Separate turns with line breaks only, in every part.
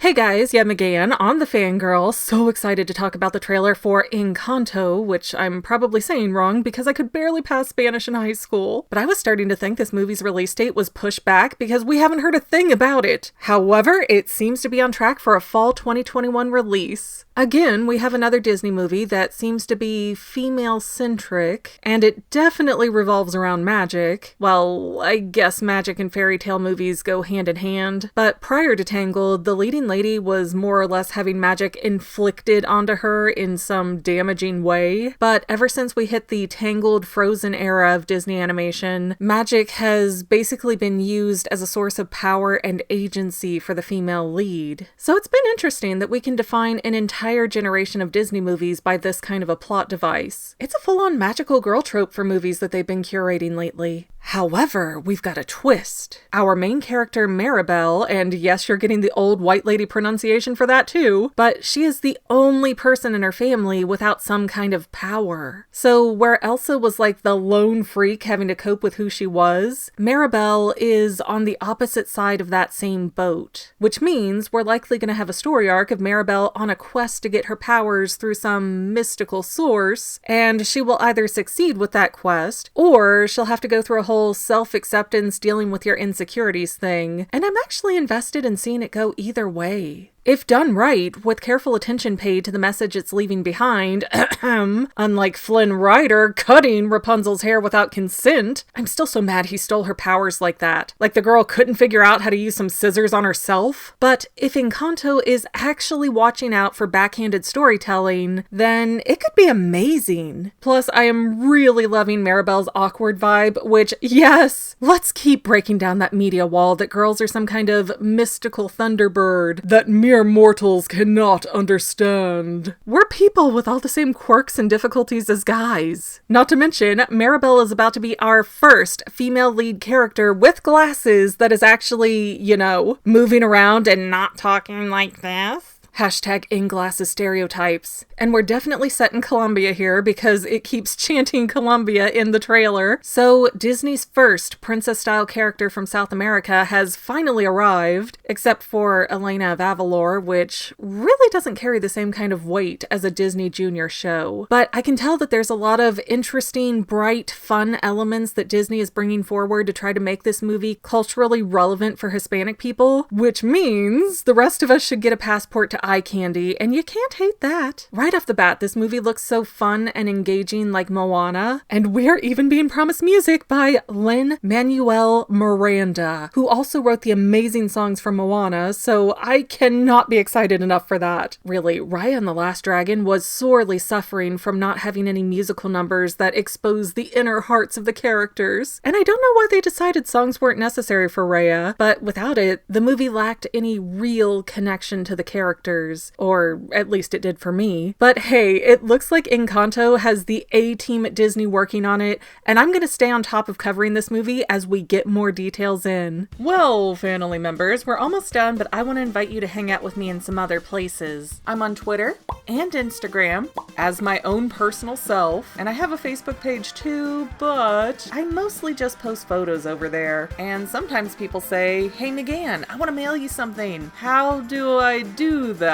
Hey guys, yeah, McGann on the Fangirl. So excited to talk about the trailer for Encanto, which I'm probably saying wrong because I could barely pass Spanish in high school. But I was starting to think this movie's release date was pushed back because we haven't heard a thing about it. However, it seems to be on track for a fall 2021 release. Again, we have another Disney movie that seems to be female-centric, and it definitely revolves around magic. Well, I guess magic and fairy tale movies go hand in hand, but prior to Tangled, the leading lady was more or less having magic inflicted onto her in some damaging way. But ever since we hit the Tangled Frozen era of Disney animation, magic has basically been used as a source of power and agency for the female lead. So it's been interesting that we can define an entire generation of Disney movies by this kind of a plot device. It's a full-on magical girl trope for movies that they've been curating lately. However, we've got a twist. Our main character, Mirabel, and yes, you're getting the old white lady pronunciation for that too, but she is the only person in her family without some kind of power. So where Elsa was like the lone freak having to cope with who she was, Mirabel is on the opposite side of that same boat, which means we're likely going to have a story arc of Mirabel on a quest to get her powers through some mystical source, and she will either succeed with that quest, or she'll have to go through a whole self-acceptance dealing with your insecurities thing, and I'm actually invested in seeing it go either way. If done right, with careful attention paid to the message it's leaving behind, unlike Flynn Rider cutting Rapunzel's hair without consent, I'm still so mad he stole her powers like that. Like the girl couldn't figure out how to use some scissors on herself. But if Encanto is actually watching out for backhanded storytelling, then it could be amazing. Plus, I am really loving Mirabel's awkward vibe, which, yes, let's keep breaking down that media wall that girls are some kind of mystical thunderbird that mere mortals cannot understand. We're people with all the same quirks and difficulties as guys. Not to mention, Mirabel is about to be our first female lead character with glasses that is actually, moving around and not talking like this. Hashtag in-glasses stereotypes. And we're definitely set in Colombia here because it keeps chanting Colombia in the trailer. So Disney's first princess-style character from South America has finally arrived, except for Elena of Avalor, which really doesn't carry the same kind of weight as a Disney Junior show. But I can tell that there's a lot of interesting, bright, fun elements that Disney is bringing forward to try to make this movie culturally relevant for Hispanic people, which means the rest of us should get a passport to eye candy, and you can't hate that. Right off the bat, this movie looks so fun and engaging like Moana, and we're even being promised music by Lin-Manuel Miranda, who also wrote the amazing songs for Moana, so I cannot be excited enough for that. Really, Raya and the Last Dragon was sorely suffering from not having any musical numbers that expose the inner hearts of the characters, and I don't know why they decided songs weren't necessary for Raya, but without it, the movie lacked any real connection to the characters. Or at least it did for me. But hey, it looks like Encanto has the A-team at Disney working on it, and I'm gonna stay on top of covering this movie as we get more details in. Well, family members, we're almost done, but I want to invite you to hang out with me in some other places. I'm on Twitter and Instagram as my own personal self, and I have a Facebook page too, but I mostly just post photos over there. And sometimes people say, "Hey McGann, I want to mail you something. How do I do that?"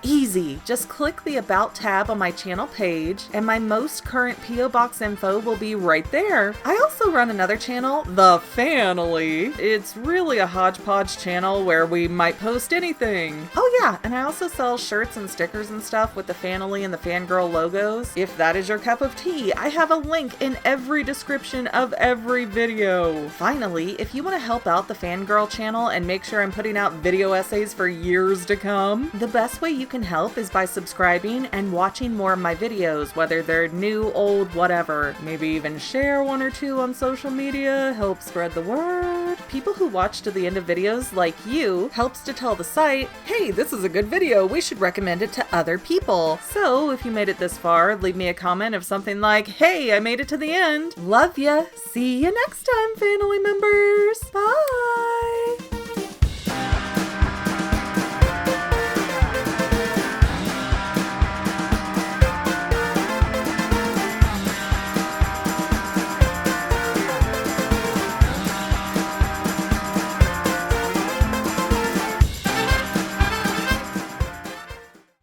Easy. Just click the About tab on my channel page, and my most current P.O. Box info will be right there. I also run another channel, The Family. It's really a hodgepodge channel where we might post anything. Oh yeah, and I also sell shirts and stickers and stuff with the Family and the Fangirl logos. If that is your cup of tea, I have a link in every description of every video. Finally, if you want to help out the Fangirl channel and make sure I'm putting out video essays for years to come, the best way you can help is by subscribing and watching more of my videos, whether they're new, old, whatever. Maybe even share one or two on social media, help spread the word. People who watch to the end of videos like you helps to tell the site, hey, this is a good video, we should recommend it to other people. So if you made it this far, leave me a comment of something like, hey, I made it to the end. Love ya. See you next time, family members. Bye.